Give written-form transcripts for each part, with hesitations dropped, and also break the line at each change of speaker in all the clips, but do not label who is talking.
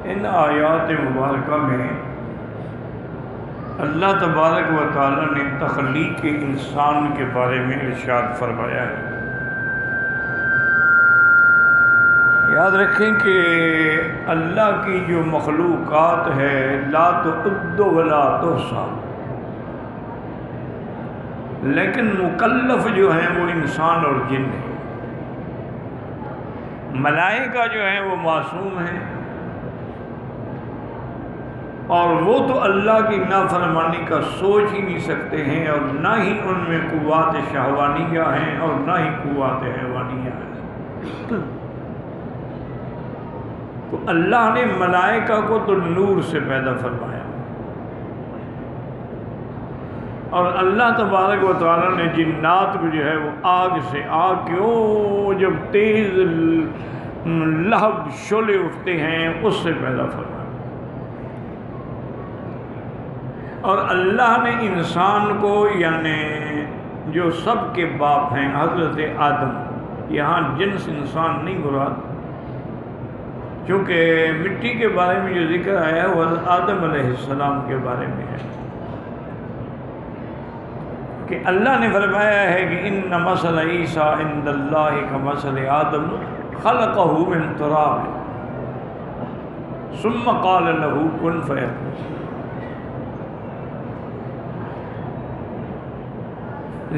ان آیات مبارکہ میں اللہ تبارک و تعالیٰ نے تخلیق انسان کے بارے میں ارشاد فرمایا ہے۔ یاد رکھیں کہ اللہ کی جو مخلوقات ہے لا تعد ولا تحصیٰ، لیکن مکلف جو ہیں وہ انسان اور جن ہیں۔ ملائکہ جو ہیں وہ معصوم ہیں، اور وہ تو اللہ کی نافرمانی کا سوچ ہی نہیں سکتے ہیں، اور نہ ہی ان میں قوات شہوانیہ ہیں اور نہ ہی قوات حیوانیہ ہیں۔ تو اللہ نے ملائکہ کو تو نور سے پیدا فرمایا، اور اللہ تبارک و تعالیٰ نے جنات کو جو ہے وہ آگ سے، آگ کیوں جب تیز لہب شعلے اٹھتے ہیں اس سے پیدا فرمایا، اور اللہ نے انسان کو یعنی جو سب کے باپ ہیں حضرت آدم، یہاں جنس انسان نہیں مراد، چونکہ مٹی کے بارے میں جو ذکر آیا ہے وہ آدم علیہ السلام کے بارے میں ہے، کہ اللہ نے فرمایا ہے کہ ان مثل عیسیٰ عند اللہ کمثل آدم خلقہ من تراب ثم قال له کن فیکون۔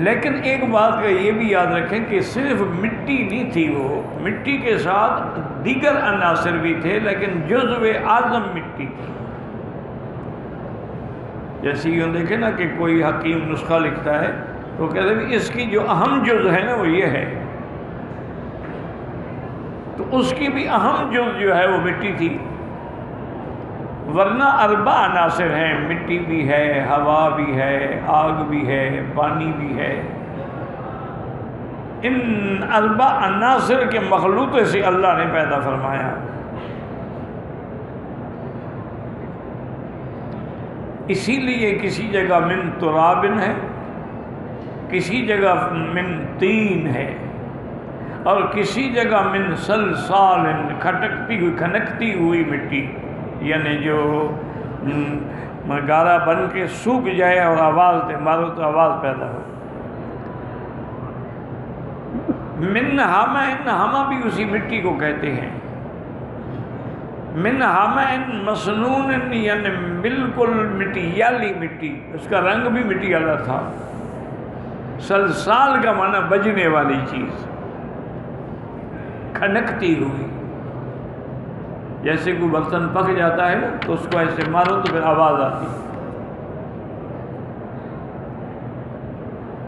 لیکن ایک بات کا یہ بھی یاد رکھیں کہ صرف مٹی نہیں تھی، وہ مٹی کے ساتھ دیگر عناصر بھی تھے، لیکن جزو اعظم مٹی تھی۔ جیسے یوں دیکھیں نا کہ کوئی حکیم نسخہ لکھتا ہے تو کہتے ہیں اس کی جو اہم جز ہے نا وہ یہ ہے، تو اس کی بھی اہم جز جو ہے وہ مٹی تھی، ورنہ اربع عناصر ہیں، مٹی بھی ہے، ہوا بھی ہے، آگ بھی ہے، پانی بھی ہے۔ ان اربع عناصر کے مخلوط سے اللہ نے پیدا فرمایا۔ اسی لیے کسی جگہ من ترابن ہے، کسی جگہ من طین ہے، اور کسی جگہ من صلصال، کھٹکتی ہوئی کھنکتی ہوئی مٹی، یعنی جو گارا بن کے سوکھ جائے اور آواز دے، مارو تو آواز پیدا ہو۔ من حمأ، حمأ بھی اسی مٹی کو کہتے ہیں، من حمأ مسنون، یعنی بالکل مٹیالی مٹی، اس کا رنگ بھی مٹی والا تھا۔ سلسال کا معنی بجنے والی چیز، کھنکتی ہوئی، جیسے کوئی برتن پک جاتا ہے نا تو اس کو ایسے مارو تو پھر آواز آتی۔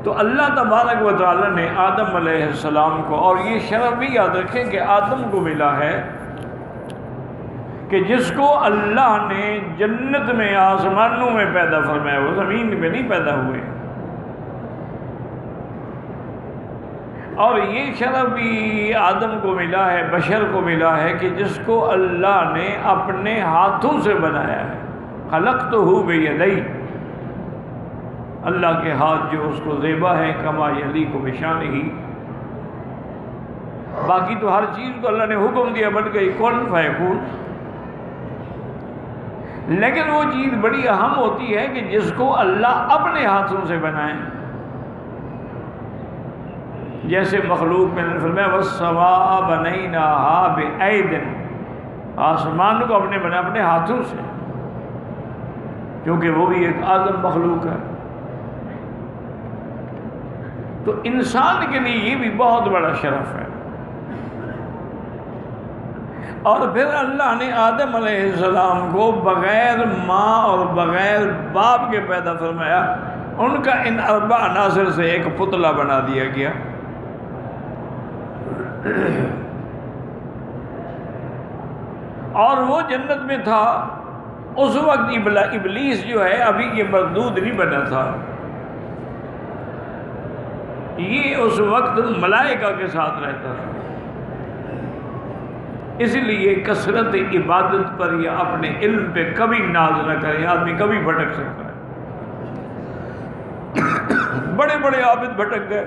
تو اللہ تبارک و تعالیٰ نے آدم علیہ السلام کو، اور یہ شرف بھی یاد رکھیں کہ آدم کو ملا ہے کہ جس کو اللہ نے جنت میں آسمانوں میں پیدا فرمایا، وہ زمین میں نہیں پیدا ہوئے، اور یہ شرف بھی آدم کو ملا ہے، بشر کو ملا ہے کہ جس کو اللہ نے اپنے ہاتھوں سے بنایا ہے۔ خلقتہ بیدی، اللہ کے ہاتھ جو اس کو زیبا ہے، کما یلیق بشانہ، باقی تو ہر چیز کو اللہ نے حکم دیا بن گئی کن فیکون، لیکن وہ چیز بڑی اہم ہوتی ہے کہ جس کو اللہ اپنے ہاتھوں سے بنائے، جیسے مخلوق میں نے فرمایا والسماء بنیناہا بأید، آسمان کو اپنے بنا اپنے ہاتھوں سے، کیونکہ وہ بھی ایک اعظم مخلوق ہے۔ تو انسان کے لیے یہ بھی بہت بڑا شرف ہے۔ اور پھر اللہ نے آدم علیہ السلام کو بغیر ماں اور بغیر باپ کے پیدا فرمایا، ان کا ان اربع عناصر سے ایک پتلا بنا دیا گیا۔ اور وہ جنت میں تھا اس وقت، ابلیس جو ہے ابھی یہ مردود نہیں بنا تھا، یہ اس وقت ملائکہ کے ساتھ رہتا تھا، اس لیے کثرت عبادت پر یا اپنے علم پہ کبھی ناز نہ کریں، آدمی کبھی بھٹک سکتا ہے۔ بڑے بڑے عابد بھٹک گئے،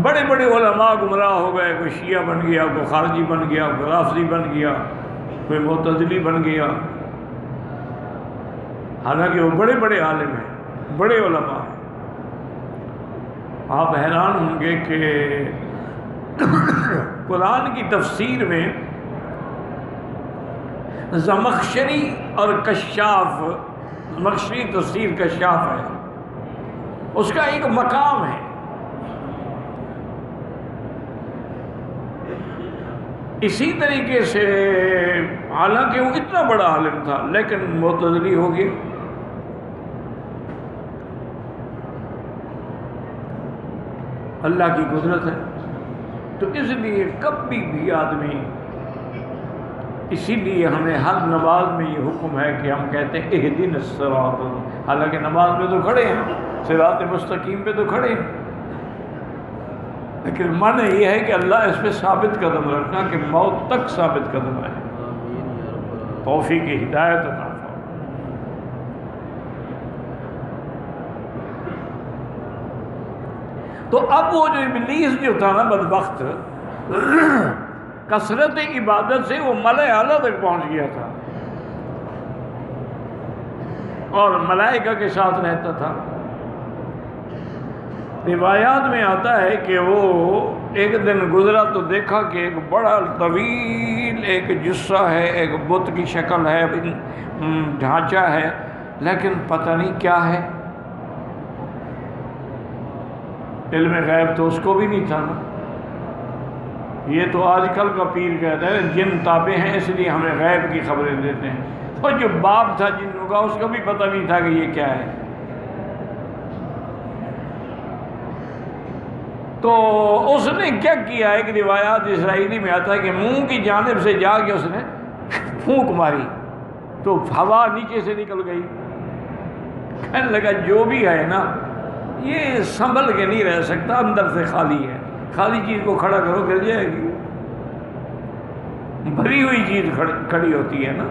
بڑے بڑے علماء گمراہ ہو گئے، کوئی شیعہ بن گیا، کوئی خارجی بن گیا، کوئی رافضی بن گیا، کوئی معتزلی بن گیا، حالانکہ وہ بڑے بڑے عالم ہیں، بڑے علماء ہیں۔ آپ حیران ہوں گے کہ قرآن کی تفسیر میں زمخشری اور کشاف، زمخشری تفسیر کشاف ہے، اس کا ایک مقام ہے۔ اسی طریقے سے حالانکہ وہ اتنا بڑا عالم تھا لیکن معتزلی ہو گیا۔ اللہ کی قدرت ہے۔ تو اس لیے کبھی بھی آدمی، اسی لیے ہمیں ہر نماز میں یہ حکم ہے کہ ہم کہتے ہیں اہدنا الصراط، حالانکہ نماز میں تو کھڑے ہیں، صراط مستقیم پہ تو کھڑے ہیں، لیکن معنی یہ ہے کہ اللہ اس پہ ثابت قدم رکھنا کہ موت تک ثابت قدم رہے، توفیق ہدایت عطا فرما۔ تو اب وہ جو ابلیس جو تھا نا بدبخت، کثرت عبادت سے وہ ملأ اعلیٰ تک پہنچ گیا تھا اور ملائکہ کے ساتھ رہتا تھا۔ روایات میں آتا ہے کہ وہ ایک دن گزرا تو دیکھا کہ ایک بڑا طویل ایک جثہ ہے، ایک بت کی شکل ہے، ڈھانچہ ہے، لیکن پتہ نہیں کیا ہے۔ علم غیب تو اس کو بھی نہیں تھا نا۔ یہ تو آج کل کا پیر کہتا ہے جن تابع ہیں اس لیے ہمیں غیب کی خبریں دیتے ہیں، اور جو باپ تھا جنوں کا اس کو بھی پتہ نہیں تھا کہ یہ کیا ہے۔ تو اس نے کیا کیا ہے کہ روایات اسرائیلی میں آتا ہے کہ منہ کی جانب سے جا کے اس نے پھونک ماری تو ہوا نیچے سے نکل گئی۔ کہنے لگا جو بھی ہے نا یہ سنبھل کے نہیں رہ سکتا، اندر سے خالی ہے، خالی چیز کو کھڑا کرو گر جائے گی، بھری ہوئی چیز کھڑی ہوتی ہے نا۔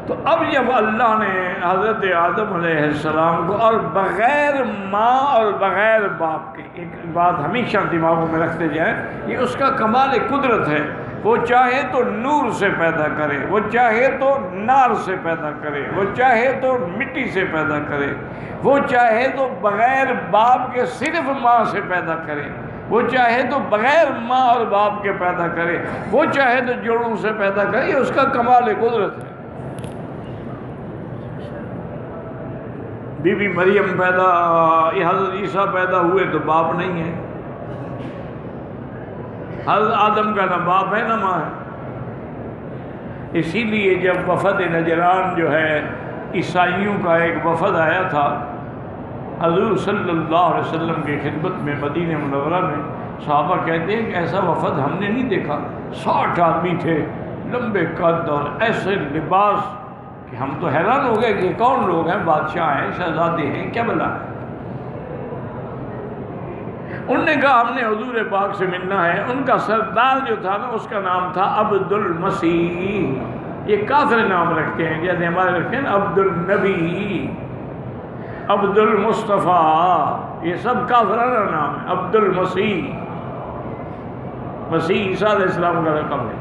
تو اب جب اللہ نے حضرت آدم علیہ السلام کو، اور بغیر ماں اور بغیر باپ کے، ایک بات ہمیشہ دماغوں میں رکھتے جائیں، یہ اس کا کمال قدرت ہے، وہ چاہے تو نور سے پیدا کرے، وہ چاہے تو نار سے پیدا کرے، وہ چاہے تو مٹی سے پیدا کرے، وہ چاہے تو بغیر باپ کے صرف ماں سے پیدا کرے، وہ چاہے تو بغیر ماں اور باپ کے پیدا کرے، وہ چاہے تو جوڑوں سے پیدا کرے، یہ اس کا کمال قدرت ہے۔ بی بی مریم پیدا، یہ حضرت عیسیٰ پیدا ہوئے تو باپ نہیں ہے، حضرت آدم کا نہ باپ ہے نہ ماں ہے۔ اسی لیے جب وفد نجران جو ہے عیسائیوں کا ایک وفد آیا تھا حضور صلی اللہ علیہ وسلم کی خدمت میں مدینہ منورہ میں، صحابہ کہتے ہیں کہ ایسا وفد ہم نے نہیں دیکھا، 60 آدمی تھے، لمبے قد اور ایسے لباس کہ ہم تو حیران ہو گئے کہ کون لوگ ہیں، بادشاہ ہیں، شہزادے ہیں، کیا بلا ہے۔ انہوں نے کہا ہم نے حضور پاک سے ملنا ہے۔ ان کا سردار جو تھا نا اس کا نام تھا عبد المسیح۔ یہ کافر نام رکھتے ہیں، جیسے ہمارے رکھتے ہیں عبد النبی، عبد المصطفیٰ، یہ سب کافرانہ نام ہے۔ عبد المسیح، مسیح عیسیٰ علیہ السلام کا رقم ہے،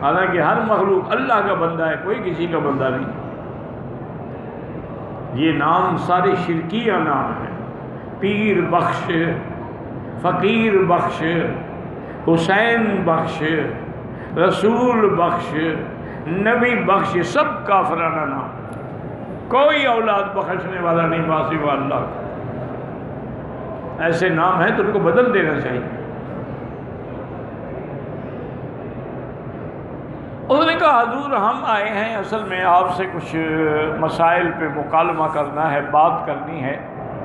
حالانکہ ہر مخلوق اللہ کا بندہ ہے، کوئی کسی کا بندہ نہیں۔ یہ نام سارے شرکیہ نام ہیں، پیر بخش، فقیر بخش، حسین بخش، رسول بخش، نبی بخش، سب کافرانہ نام، کوئی اولاد بخشنے والا نہیں سوا اللہ کا۔ ایسے نام ہیں تو ان کو بدل دینا چاہیے۔ انہوں نے کہا حضور ہم آئے ہیں اصل میں آپ سے کچھ مسائل پہ مکالمہ کرنا ہے، بات کرنی ہے۔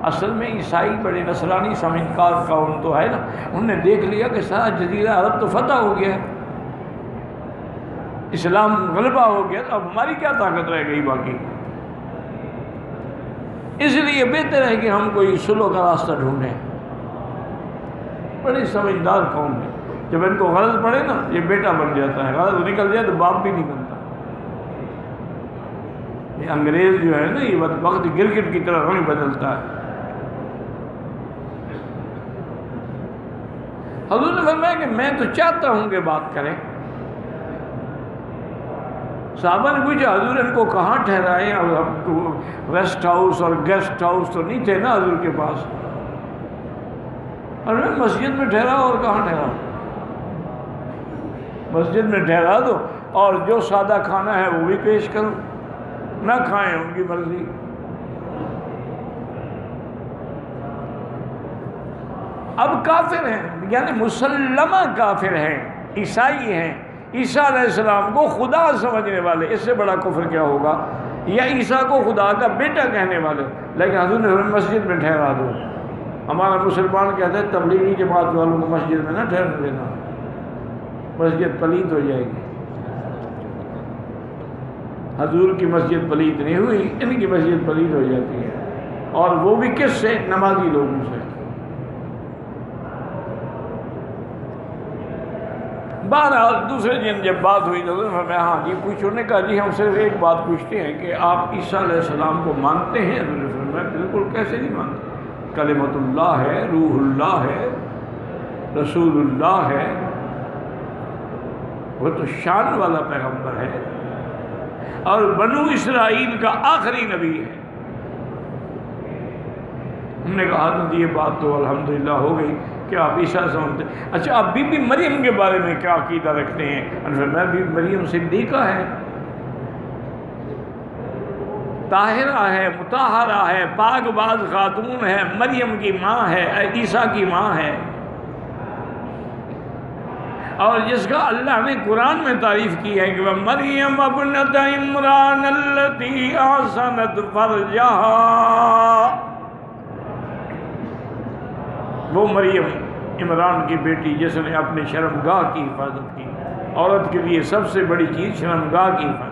اصل میں عیسائی بڑے نصرانی سمجھکار قوم تو ہے نا، انہوں نے دیکھ لیا کہ سارا جزیرہ عرب تو فتح ہو گیا ہے، اسلام غلبہ ہو گیا، تو اب ہماری کیا طاقت رہ گئی باقی۔ اس لیے بہتر ہے کہ ہم کوئی صلح کا راستہ ڈھونڈیں۔ بڑی سمجھدار قوم ہے، جب ان کو غرض پڑے نا یہ بیٹا بن جاتا ہے، غرض نکل جائے تو باپ بھی نہیں بنتا۔ یہ انگریز جو ہے نا یہ وقت گرگٹ کی طرح رنگ بدلتا ہے. حضور نے فرمایا کہ میں تو چاہتا ہوں کہ بات کریں. صحابہ نے پوچھا حضور ان کو کہاں ٹھہرائیں؟ اور ریسٹ ہاؤس اور گیسٹ ہاؤس تو نہیں تھے نا حضور کے پاس. اور میں مسجد میں ٹھہرا اور کہاں ٹھہرا؟ مسجد میں ٹھہرا دو اور جو سادہ کھانا ہے وہ بھی پیش کرو، نہ کھائیں ان کی مرضی. اب کافر ہیں، یعنی مسلمہ کافر ہیں، عیسائی ہیں، عیسیٰ علیہ السلام کو خدا سمجھنے والے. اس سے بڑا کفر کیا ہوگا؟ یا عیسیٰ کو خدا کا بیٹا کہنے والے. لیکن حضور نے مسجد میں ٹھہرا دو. ہمارا مسلمان کہتے ہیں تبلیغی جماعت والوں کو مسجد میں نہ ٹھہرنے دینا، مسجد پلید ہو جائے گی. حضور کی مسجد پلید نہیں ہوئی، ان کی مسجد پلید ہو جاتی ہے. اور وہ بھی کس سے؟ نمازی لوگوں سے. بہرحال دوسرے دن جب بات ہوئی تو میں ہاں جی پوچھو. نے کہا جی ہم صرف ایک بات پوچھتے ہیں کہ آپ عیسیٰ علیہ السلام کو مانتے ہیں؟ میں بالکل کیسے نہیں مانتے. کلمۃ اللہ ہے، روح اللہ ہے، رسول اللہ ہے، وہ تو شان والا پیغمبر ہے اور بنو اسرائیل کا آخری نبی ہے. ہم نے کہا تو یہ بات تو الحمدللہ ہو گئی کہ آپ عیسیٰ سمجھتے. اچھا آپ بی بی مریم کے بارے میں کیا عقیدہ رکھتے ہیں؟ میں بی بی مریم صدیقہ ہے، طاہرہ ہے، مطہرہ ہے، پاک باز خاتون ہے، مریم کی ماں ہے، عیسیٰ کی ماں ہے. اور جس کا اللہ نے قرآن میں تعریف کی ہے کہ وہ مریم ابنت عمران التی احسنت فرجہا، وہ مریم عمران کی بیٹی جس نے اپنے شرمگاہ کی حفاظت کی. عورت کے لیے سب سے بڑی چیز شرمگاہ کی حفاظت.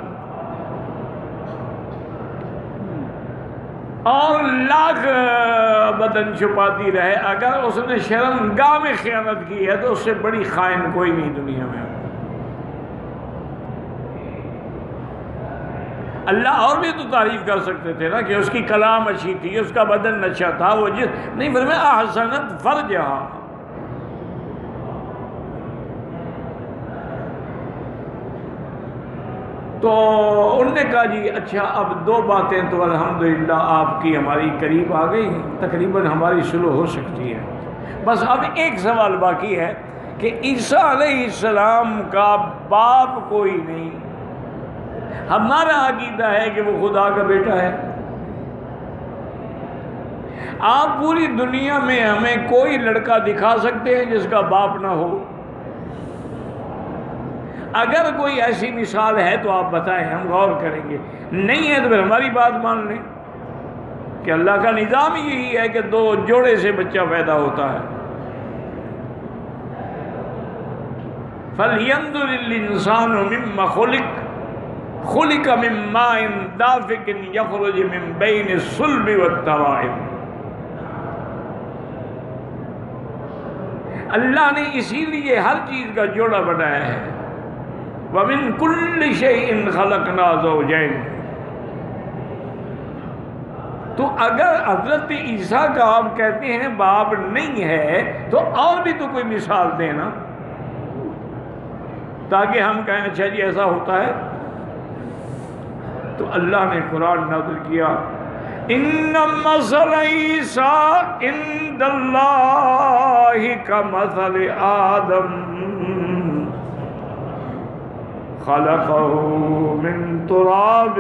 اور لاکھ بدن چھپاتی رہے، اگر اس نے شرمگاہ میں خیانت کی ہے تو اس سے بڑی خائن کوئی نہیں دنیا میں. اللہ اور بھی تو تعریف کر سکتے تھے نا کہ اس کی کلام اچھی تھی، اس کا بدن اچھا تھا، وہ نہیں فرمایا احسنت فرجہا. تو انہوں نے کہا جی اچھا اب دو باتیں تو الحمدللہ آپ کی ہماری قریب آ گئی، تقریباً ہماری سلو ہو سکتی ہے. بس اب ایک سوال باقی ہے کہ عیسیٰ علیہ السلام کا باپ کوئی نہیں. ہمارا عقیدہ ہے کہ وہ خدا کا بیٹا ہے. آپ پوری دنیا میں ہمیں کوئی لڑکا دکھا سکتے ہیں جس کا باپ نہ ہو؟ اگر کوئی ایسی مثال ہے تو آپ بتائیں، ہم غور کریں گے. نہیں ہے تو پھر ہماری بات مان لیں کہ اللہ کا نظام یہی ہے کہ دو جوڑے سے بچہ پیدا ہوتا ہے. فَلْيَنْظُرِ الْإِنسَانُ مِمَّ خُلِقَ مِن مَّاءٍ دَافِقٍ يَخْرُجُ مِن بَيْنِ الصُّلْبِ وَالتَّرَائِبِ. اللہ نے اسی لیے ہر چیز کا جوڑا بنایا ہے. وَمِن كُلِّ شَيْءٍ خَلَقْنَا زَوْجَيْنِ. تو اگر حضرت عیسیٰ کا آپ کہتے ہیں باپ نہیں ہے تو اور بھی تو کوئی مثال دینا تاکہ ہم کہیں اچھا جی ایسا ہوتا ہے. تو اللہ نے قرآن نازل کیا ان مثل عیسیٰ عند اللہ کمثل آدم خلقه من تراب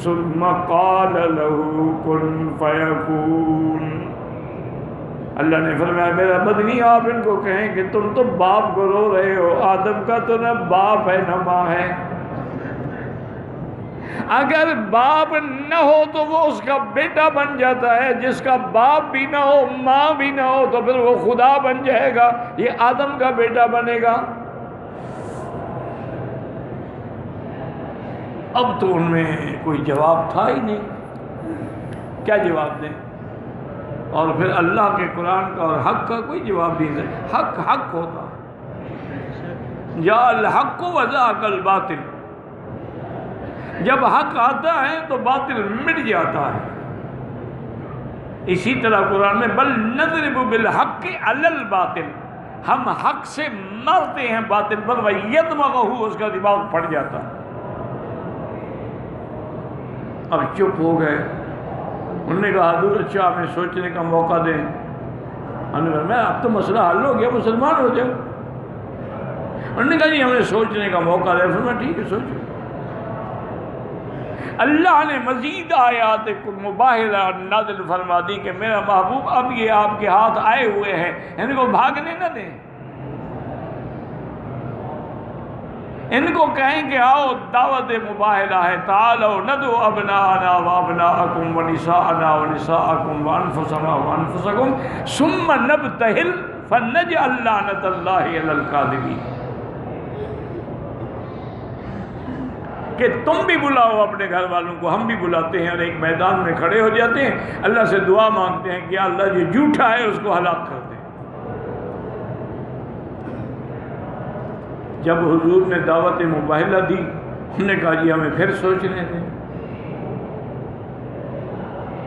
ثم قال له كن فيكون. اللہ نے فرمایا میرا مدنی آپ ان کو کہیں کہ تم تو باپ کو رو رہے ہو، آدم کا تو نہ باپ ہے نہ ماں ہے. اگر باپ نہ ہو تو وہ اس کا بیٹا بن جاتا ہے، جس کا باپ بھی نہ ہو ماں بھی نہ ہو تو پھر وہ خدا بن جائے گا، یہ آدم کا بیٹا بنے گا. اب تو ان میں کوئی جواب تھا ہی نہیں، کیا جواب دیں؟ اور پھر اللہ کے قرآن کا اور حق کا کوئی جواب نہیں دے. حق حق ہوتا، جاء الحق وزهق الباطل. جب حق آتا ہے تو باطل مٹ جاتا ہے. اسی طرح قرآن میں بل نضرب بالحق علی الباطل، ہم حق سے مارتے ہیں باطل پر، وَيَدْمَغَهُ، اس کا دماغ پھٹ جاتا ہے. اب چپ ہو گئے. انہوں نے کہا حضور اچھا ہمیں سوچنے کا موقع دیں. میں اب تو مسئلہ حل ہو گیا، مسلمان ہو جاؤ. انہوں نے کہا جی ہمیں سوچنے کا موقع دیں. فرمایا ٹھیک ہے سوچو. اللہ نے مزید آیات مباہلہ نازل فرما دی کہ میرا محبوب اب یہ آپ کے ہاتھ آئے ہوئے ہیں، ان کو بھاگنے نہ دیں. ان کو کہیں کہ آؤ دعوت مباہلہ ہے، تعالوا ندعو ابناءنا وابناءکم ونساءنا ونساءکم وانفسنا وانفسکم ثم نبتہل فنجعل لعنت اللہ علی الکاذبین. کہ تم بھی بلاؤ اپنے گھر والوں کو، ہم بھی بلاتے ہیں اور ایک میدان میں کھڑے ہو جاتے ہیں، اللہ سے دعا مانگتے ہیں کہ اللہ جو جھوٹا ہے اس کو ہلاک کر دے. جب حضور نے دعوت مباہلہ دی، انہوں نے کہا جی ہمیں پھر سوچنے دیں.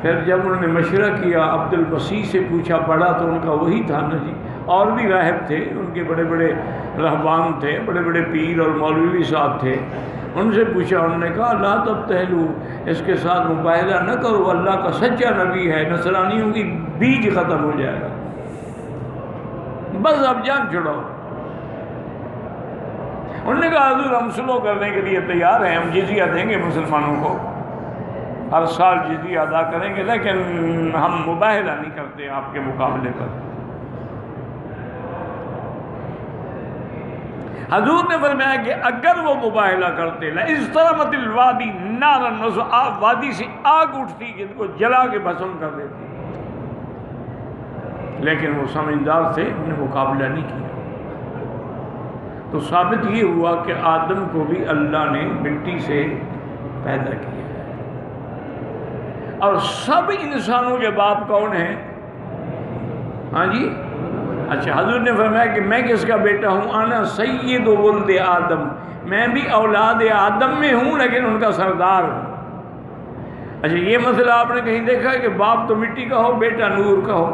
پھر جب انہوں نے مشورہ کیا، عبد البصیر سے پوچھا، پڑھا تو ان کا وہی تھا نا جی. اور بھی راہب تھے، ان کے بڑے بڑے رہبان تھے، بڑے بڑے پیر اور مولوی صاحب تھے. ان سے پوچھا، انہوں نے کہا لا تبتہلو، اس کے ساتھ مباہلہ نہ کرو، اللہ کا سچا نبی ہے، نصرانیوں کی بیج ختم ہو جائے گا، بس اب جان چھڑاؤ. انہوں نے کہا حضور ہم سلو کرنے کے لیے تیار ہیں، ہم جزیہ دیں گے مسلمانوں کو، ہر سال جزیہ ادا کریں گے، لیکن ہم مباہلہ نہیں کرتے آپ کے مقابلے پر. حضور نے فرمایا کہ اگر وہ مباہلہ کرتے لَإِسْتَرَمَتِ الْوَادِي نَارًا، وادی سے آگ اٹھتی جن کو جلا کے بھسم کر دیتی، لیکن وہ سمجھدار تھے، انہوں نے مقابلہ نہیں کیا. تو ثابت یہ ہوا کہ آدم کو بھی اللہ نے مٹی سے پیدا کیا ہے. اور سب انسانوں کے باپ کون ہیں؟ ہاں جی اچھا، حضور نے فرمایا کہ میں کس کا بیٹا ہوں؟ انا سید ولد آدم، میں بھی اولاد آدم میں ہوں لیکن ان کا سردار ہوں. اچھا یہ مسئلہ آپ نے کہیں دیکھا ہے کہ باپ تو مٹی کا ہو، بیٹا نور کا ہو؟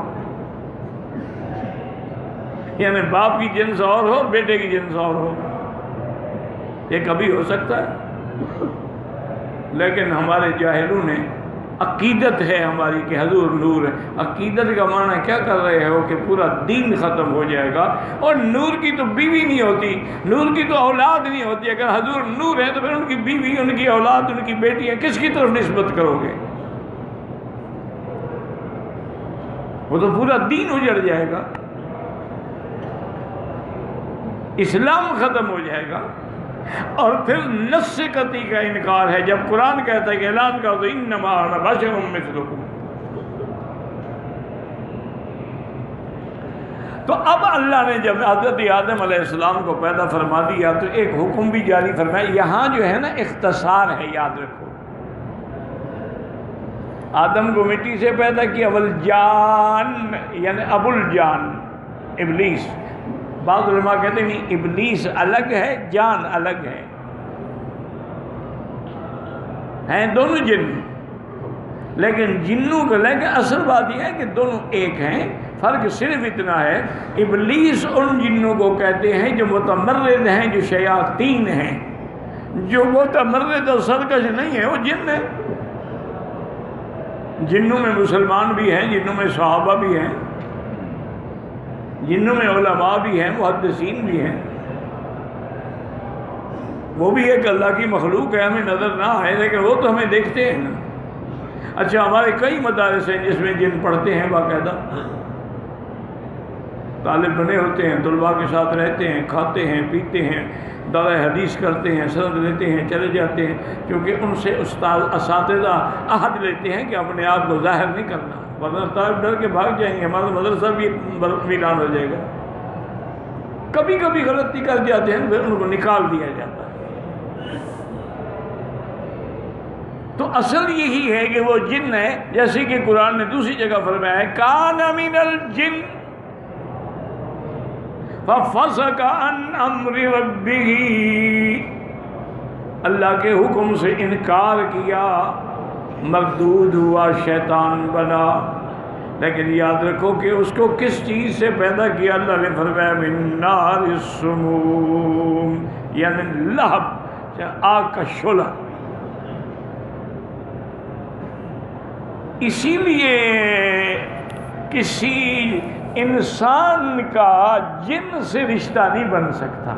یعنی باپ کی جنس اور ہو، بیٹے کی جنس اور ہو، یہ کبھی ہو سکتا ہے؟ لیکن ہمارے جاہلوں نے، عقیدت ہے ہماری کہ حضور نور ہے. عقیدت کا معنی کیا کر رہے ہو کہ پورا دین ختم ہو جائے گا، اور نور کی تو بیوی نہیں ہوتی، نور کی تو اولاد نہیں ہوتی. اگر حضور نور ہے تو پھر ان کی بیوی، ان کی اولاد، ان کی بیٹیاں کس کی طرف نسبت کرو گے؟ وہ تو پورا دین اجڑ جائے گا، اسلام ختم ہو جائے گا. اور پھر نص قطعی کا انکار ہے. جب قرآن کہتا ہے کہ اعلان کر دو انما انا بشر مثلکم، تو اب اللہ نے جب حضرت آدم علیہ السلام کو پیدا فرما دیا تو ایک حکم بھی جاری فرمایا. یہاں جو ہے نا اختصار ہے، یاد رکھو. آدم کو مٹی سے پیدا کیا، والجان یعنی ابو الجان ابلیس. بعض علماء کہتے ہیں نہیں، ابلیس الگ ہے، جان الگ ہے، ہیں دونوں جن، لیکن جنوں کو لے کے اصل بات یہ ہے کہ دونوں ایک ہیں. فرق صرف اتنا ہے، ابلیس ان جنوں کو کہتے ہیں جو متمرد ہیں، جو شیاطین ہیں. جو متمرد اور سرکش نہیں ہے وہ جن ہے. جنوں میں مسلمان بھی ہیں، جنوں میں صحابہ بھی ہیں، جنوں میں علماء بھی ہیں، محدثین بھی ہیں. وہ بھی ایک اللہ کی مخلوق ہے، ہمیں نظر نہ آئے لیکن وہ تو ہمیں دیکھتے ہیں نا. اچھا ہمارے کئی مدارس ہیں جس میں جن پڑھتے ہیں، باقاعدہ طالب بنے ہوتے ہیں، طلباء کے ساتھ رہتے ہیں، کھاتے ہیں، پیتے ہیں، درس حدیث کرتے ہیں، سند لیتے ہیں، چلے جاتے ہیں. کیونکہ ان سے استاد اساتذہ عہد لیتے ہیں کہ اپنے آپ کو ظاہر نہیں کرنا، ورنہ طالب ڈر کے بھاگ جائیں گے، ہمارا مدرسہ بھی ویران ہو جائے گا. کبھی کبھی غلطی کر جاتے ہیں پھر ان کو نکال دیا جاتا ہے. تو اصل یہی ہے کہ وہ جن ہے، جیسے کہ قرآن نے دوسری جگہ فرمایا ہے کان من الجن ففسق عن امر ربه. اللہ کے حکم سے انکار کیا، مردود ہوا، شیطان بنا۔ لیکن یاد رکھو کہ اس کو کس چیز سے پیدا کیا؟ اللہ نے فرمایا من نار السموم، یعنی لہب، آگ کا شعلہ۔ اسی لیے کسی انسان کا جن سے رشتہ نہیں بن سکتا،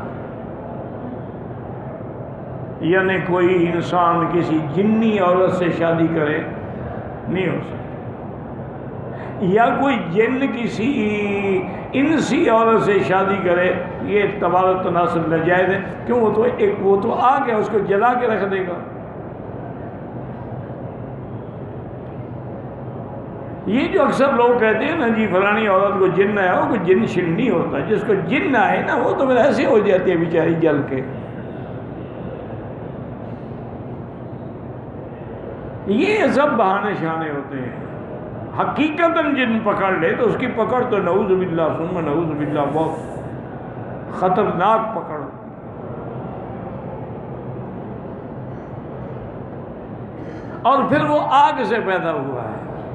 یعنی کوئی انسان کسی جنی عورت سے شادی کرے نہیں ہو سکتا، یا کوئی جن کسی انسی عورت سے شادی کرے، یہ تبادل تناسب ناجائز ہے۔ کیوں؟ وہ تو آگ ہے، اس کو جلا کے رکھ دے گا۔ یہ جو اکثر لوگ کہتے ہیں نا جی فلانی عورت کو جن ہے، وہ کوئی جن شن نہیں ہوتا، جس کو جن آئے نا وہ تو پھر ایسے ہو جاتی ہے بیچاری جل کے۔ یہ سب بہانے شانے ہوتے ہیں۔ حقیقتاً جن پکڑ لے تو اس کی پکڑ تو نعوذ باللہ ثم نعوذ باللہ بہت خطرناک پکڑ ہوتی ہے۔ اور پھر وہ آگ سے پیدا ہوا ہے۔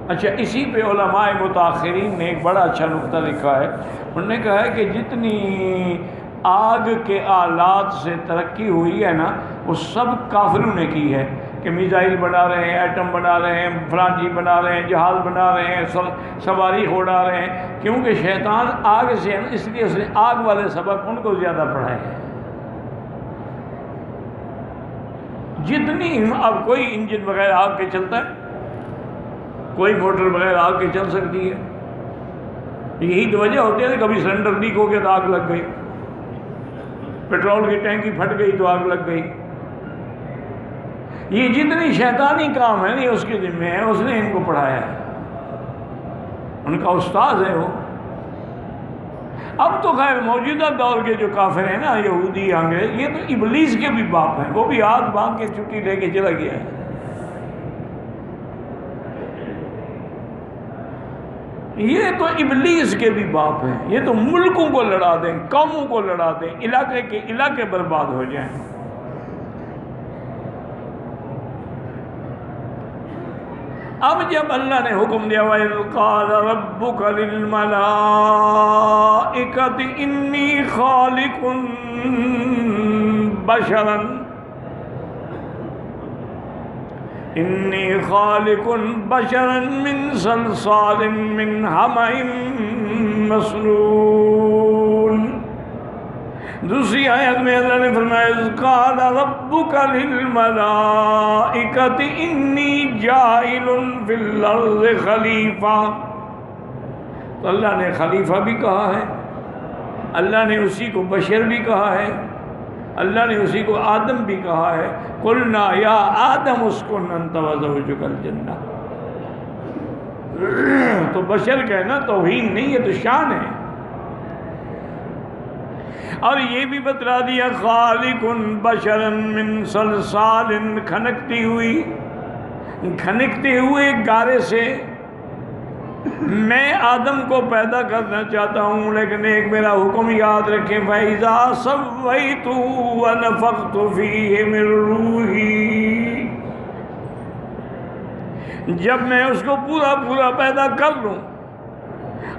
اچھا، اسی پہ علماء متاخرین نے ایک بڑا اچھا نقطہ لکھا ہے۔ انہوں نے کہا ہے کہ جتنی آگ کے آلات سے ترقی ہوئی ہے نا، وہ سب کافروں نے کی ہے، کہ میزائل بنا رہے ہیں، ایٹم بنا رہے ہیں، فلان چیز بنا رہے ہیں، جہاز بنا رہے ہیں، سواری اڑا رہے ہیں، کیونکہ شیطان آگ سے ہے، اس لیے اس نے آگ والے سبق ان کو زیادہ پڑھائے ہیں۔ جتنی اب کوئی انجن بغیر آگ کے چلتا ہے، کوئی موٹر بغیر آگ کے چل سکتی ہے۔ یہی تو وجہ ہوتی ہے، کبھی سلنڈر لیک ہو گیا تو آگ لگ گئی، پیٹرول کی ٹینکی پھٹ گئی تو آگ لگ گئی۔ یہ جتنی شیطانی کام ہے نہیں اس کے ذمہ ہے، اس نے ان کو پڑھایا ہے، ان کا استاد ہے وہ۔ اب تو خیر موجودہ دور کے جو کافر ہیں نا، یہودی انگریز، یہ تو ابلیس کے بھی باپ ہیں، وہ بھی ہاتھ باندھ کے چھٹی لے کے چلا گیا ہے۔ یہ تو ابلیس کے بھی باپ ہیں، یہ تو ملکوں کو لڑا دیں، قوموں کو لڑا دیں، علاقے کے علاقے برباد ہو جائیں۔ اب جب اللہ نے حکم دیا وَإِذْ قَالَ رَبُّكَ لِلْمَلَائِكَةِ إِنِّي خَالِقٌ بَشَرًا مِّن صَلْصَالٍ مِّنْ حَمَإٍ مَّسْنُونٍ۔ دوسری آیت میں اللہ نے فرمایا اذ قال ربک للملائکۃ انی جاعل فی الارض خلیفہ۔ تو اللہ نے خلیفہ بھی کہا ہے، اللہ نے اسی کو بشر بھی کہا ہے، اللہ نے اسی کو آدم بھی کہا ہے۔ قلنا یا آدم اسکن انت وزوجک الجنہ۔ تو بشر کہنا توہین نہیں، یہ تو شان ہے۔ اور یہ بھی بتلا دیا خالق بشرا من صلصال، کھنکتے ہوئے گارے سے میں آدم کو پیدا کرنا چاہتا ہوں، لیکن ایک میرا حکم یاد رکھیں فَإِذَا سَوَّيْتُهُ وَنَفَخْتُ فِيهِ مِن رُوحِي، جب میں اس کو پورا پیدا کر لوں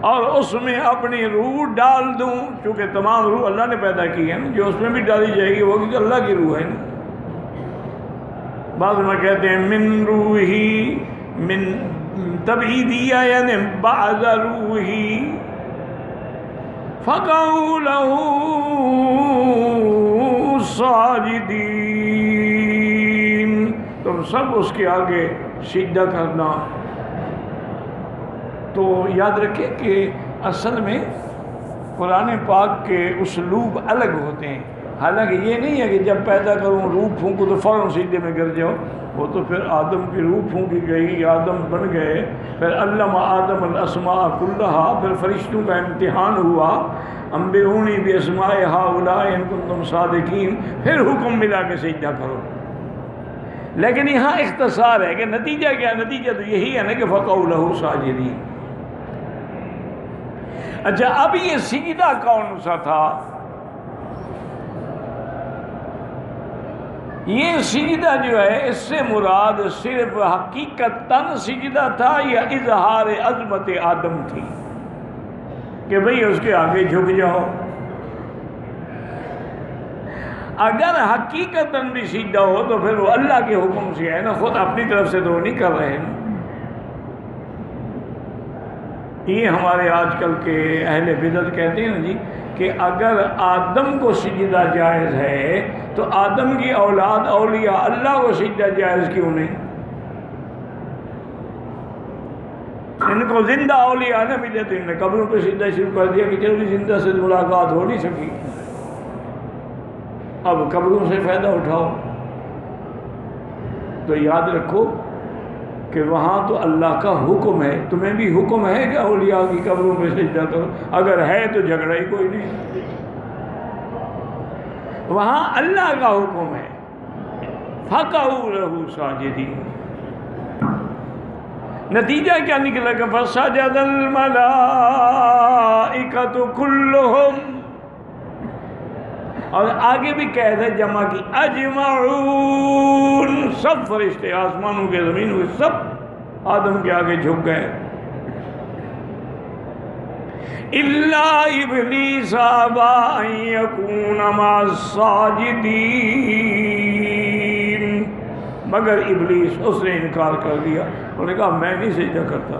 اور اس میں اپنی روح ڈال دوں، چونکہ تمام روح اللہ نے پیدا کی ہے نا، جو اس میں بھی ڈالی جائے گی وہ بھی اللہ کی روح ہے نا۔ بعض میں کہتے ہیں من روحی، من تبعیدیہ یعنی بعد روحی، فقعوا لہ ساجدین، تم سب اس کے آگے سجدہ کرنا۔ تو یاد رکھیں کہ اصل میں قرآن پاک کے اسلوب الگ ہوتے ہیں۔ حالانکہ یہ نہیں ہے کہ جب پیدا کروں روح پھونکوں تو فوراً سجدے میں گر جاؤ، وہ تو پھر آدم کی روح پھونکی گئی، آدم بن گئے، پھر علم آدم الاسماء کلہا، پھر فرشتوں کا امتحان ہوا، انبئونی باسماء ہؤلاء ان کنتم صادقین، پھر حکم ملا کہ سجدہ کرو۔ لیکن یہاں اختصار ہے کہ نتیجہ کیا؟ نتیجہ تو یہی ہے نا کہ فقعوا لہ ساجدین۔ اچھا، اب یہ سجدہ کون سا تھا؟ یہ سجدہ جو ہے اس سے مراد صرف حقیقتاً سجدہ تھا یا اظہار عظمت آدم تھی کہ بھئی اس کے آگے جھک جاؤ؟ اگر حقیقتاً بھی سجدہ ہو تو پھر وہ اللہ کے حکم سے ہے نا، خود اپنی طرف سے تو نہیں کر رہے نا۔ یہ ہمارے آج کل کے اہل بدعت کہتے ہیں نا جی کہ اگر آدم کو سجدہ جائز ہے تو آدم کی اولاد اولیاء اللہ کو سجدہ جائز کیوں نہیں؟ ان کو زندہ اولیاء نہ ملے تو انہوں نے قبروں پہ سجدہ شروع کر دیا کہ چلو زندہ سے ملاقات ہو نہیں سکی، اب قبروں سے فائدہ اٹھاؤ۔ تو یاد رکھو کہ وہاں تو اللہ کا حکم ہے، تمہیں بھی حکم ہے کہ اولیاء کی قبروں پہ سجدہ کرو، اگر ہے تو جھگڑا ہی کوئی نہیں۔ وہاں اللہ کا حکم ہے، فَقَعُوا لَهُ سَاجِدِينَ۔ نتیجہ کیا نکلا کہ فَسَجَدَ الْمَلَائِكَةُ كُلُّهُمْ، اور آگے بھی قید ہے جمع کی، اجمعون، سب فرشتے آسمانوں کے زمینوں کے سب آدم کے آگے جھک گئے، الا ابلیس ابا ان یکون مع الساجدین، مگر ابلیس اس نے انکار کر دیا، انہوں نے کہا میں نہیں سجدہ کرتا۔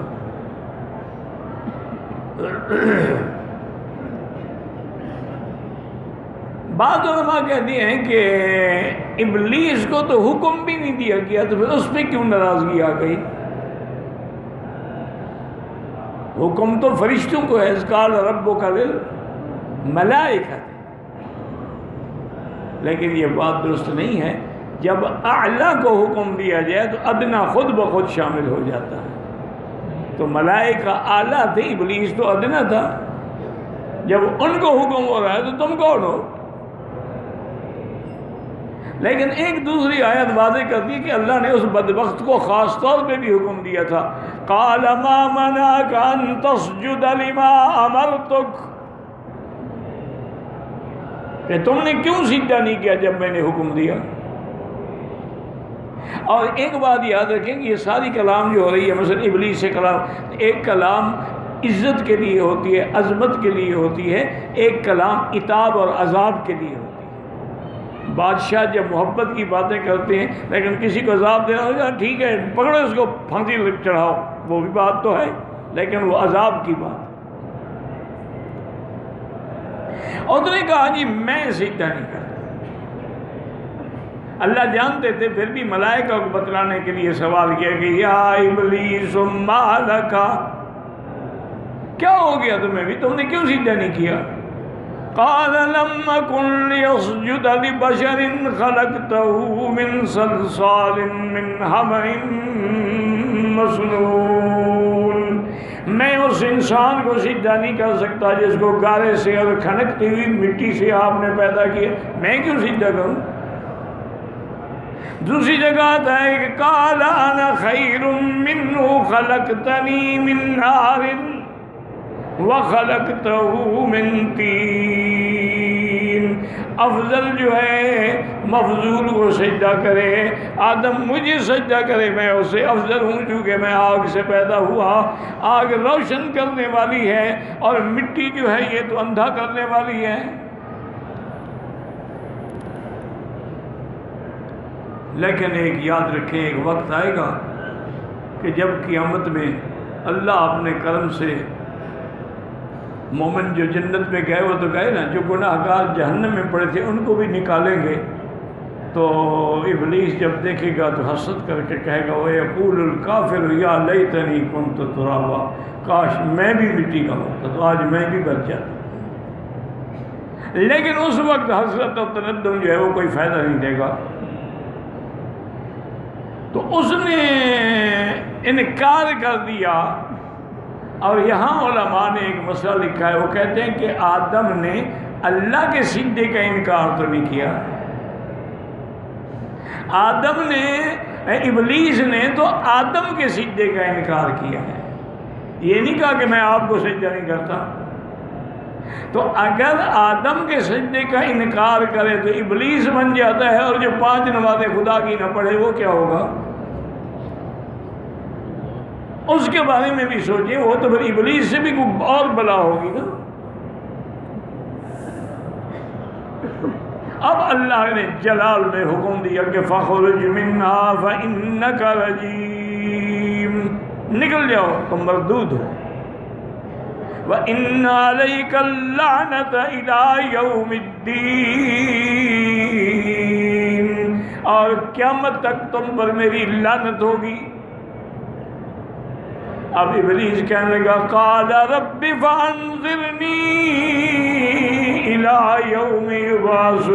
بعض علماء کہتے ہیں کہ ابلیس کو تو حکم بھی نہیں دیا گیا تو پھر اس پہ کیوں ناراضگی آ گئی؟ حکم تو فرشتوں کو ہے، اذ قال ربک للملائکہ، لیکن یہ بات درست نہیں ہے۔ جب اعلیٰ کو حکم دیا جائے تو ادنا خود بخود شامل ہو جاتا ہے، تو ملائکہ اعلیٰ تھے، ابلیس تو ادنا تھا۔ جب ان کو حکم ہو رہا ہے تو تم کون ہو؟ لیکن ایک دوسری آیت واضح کرتی ہے کہ اللہ نے اس بدبخت کو خاص طور پہ بھی حکم دیا تھا، قال ما منعك ان تسجد لما امرتك، کہ تم نے کیوں سجدہ نہیں کیا جب میں نے حکم دیا۔ اور ایک بات یاد رکھیں کہ یہ ساری کلام جو ہو رہی ہے، مثلا ابلیس سے کلام، ایک کلام عزت کے لیے ہوتی ہے، عظمت کے لیے ہوتی ہے، ایک کلام عتاب اور عذاب کے لیے ہوتی ہے۔ بادشاہ جب محبت کی باتیں کرتے ہیں لیکن کسی کو عذاب دینا ہوگا، ٹھیک ہے پکڑو اس کو پھانسی چڑھاؤ، وہ بھی بات تو ہے لیکن وہ عذاب کی بات۔ اور تو نے کہا جی میں سجدہ نہیں کرتا۔ اللہ جانتے تھے، پھر بھی ملائکہ کو بتلانے کے لیے سوال کیا کہ یا ابلیس ما لک، کیا ہو گیا تمہیں بھی، تم نے کیوں سجدہ نہیں کیا؟ قال لم اكن ليسجد لبشر خلقته من صلصال من حمأ مسنون، میں اس انسان کو سجدہ نہیں کر سکتا جس کو گارے سے اور کھنکتی ہوئی مٹی سے آپ نے پیدا کیا، میں کیوں سجدہ کروں؟ دوسری جگہ آتا ہے کہ قال انا خیر منہ خلقتنی من نار وَخَلَقْتَهُ مِن طِينٍ، افضل جو ہے مفضول کو سجدہ کرے، آدم مجھے سجدہ کرے، میں اس سے افضل ہوں چونکہ میں آگ سے پیدا ہوا، آگ روشن کرنے والی ہے اور مٹی جو ہے یہ تو اندھا کرنے والی ہے۔ لیکن ایک یاد رکھیں، ایک وقت آئے گا کہ جب قیامت میں اللہ اپنے کرم سے مومن جو جنت میں گئے وہ تو گئے نا، جو گناہ گار جہنم میں پڑے تھے ان کو بھی نکالیں گے، تو ابلیس جب دیکھے گا تو حسد کر کے کہے گا وَيَقُولُ الْكَافِرُ يَا لَيْتَنِي كُنْتُ تُرَابًا، کاش میں بھی مٹی کا ہوتا تو آج میں بھی بچ جاتا۔ لیکن اس وقت حسرت اور تندم جو ہے وہ کوئی فائدہ نہیں دے گا۔ تو اس نے انکار کر دیا۔ اور یہاں علماء نے ایک مسئلہ لکھا ہے، وہ کہتے ہیں کہ آدم نے اللہ کے سجدے کا انکار تو نہیں کیا، آدم نے، ابلیس نے تو آدم کے سجدے کا انکار کیا ہے، یہ نہیں کہا کہ میں آپ کو سجدہ نہیں کرتا۔ تو اگر آدم کے سجدے کا انکار کرے تو ابلیس بن جاتا ہے، اور جو 5 نمازیں خدا کی نہ پڑھے وہ کیا ہوگا؟ اس کے بارے میں بھی سوچیں، وہ تو پھر ابلیس سے بھی کوئی اور بلا ہوگی نا۔ اب اللہ نے جلال میں حکم دیا کہ فَخْرُجْ مِنْهَا فَإِنَّكَ رَجِيمٌ، نکل جاؤ، تم مردود ہو۔ وَإِنَّ عَلَيْكَ اللَّعْنَةَ إِلَىٰ يَوْمِ الدِّينِ، اور قیامت تک تم پر میری لعنت ہوگی۔ اب ابلیس کہنے لگا قَالَ رَبِّ فَأَنظِرْنِي إِلَىٰ يَوْمِ يُبْعَثُونَ،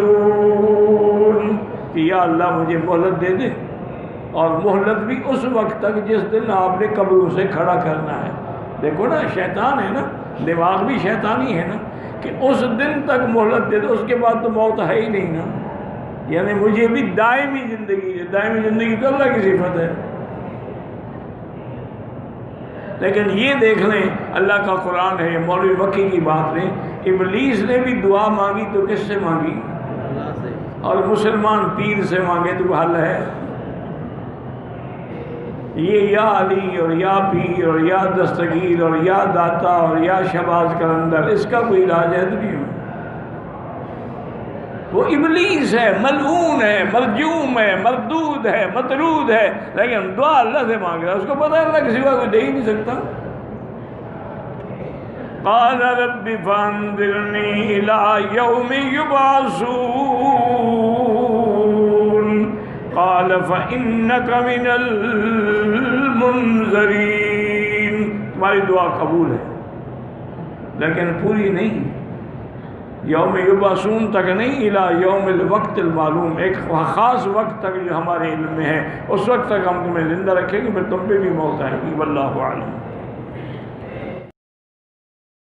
کہ یا اللہ مجھے مہلت دے دے، اور مہلت بھی اس وقت تک جس دن آپ نے قبروں سے کھڑا کرنا ہے۔ دیکھو نا، شیطان ہے نا، دماغ بھی شیطانی ہے نا، کہ اس دن تک مہلت دے دو، اس کے بعد تو موت ہے ہی نہیں نا، یعنی مجھے بھی دائمی زندگی ہے۔ دائمی زندگی تو اللہ کی صفت ہے۔ لیکن یہ دیکھ لیں، اللہ کا قرآن ہے، مولوی وکی کی بات نہیں، ابلیس نے بھی دعا مانگی تو کس سے مانگی؟ اور مسلمان پیر سے مانگے تو حل ہے؟ یہ یا علی اور یا پیر اور یا دستگیر اور یا داتا اور یا شہباز قلندر، اس کا کوئی علاج ہے دنیا میں؟ وہ ابلیس ہے، ملعون ہے، مرجوم ہے، مردود ہے، مطرود ہے، لیکن دعا اللہ سے مانگ رہا ہے، اس کو پتہ ہے اللہ کے سوا کوئی دے ہی نہیں سکتا۔ قال رب فانظرنی الی یوم یبعثون قال فانک من المنظرین، تمہاری دعا قبول ہے لیکن پوری نہیں، یوم یبعثون تک نہیں، الی یوم الوقت المعلوم، ایک خاص وقت تک جو ہمارے علم میں ہے، اس وقت تک ہم تمہیں زندہ رکھیں گے، پھر تم پہ بھی موت آئے گی۔ واللہ اعلم۔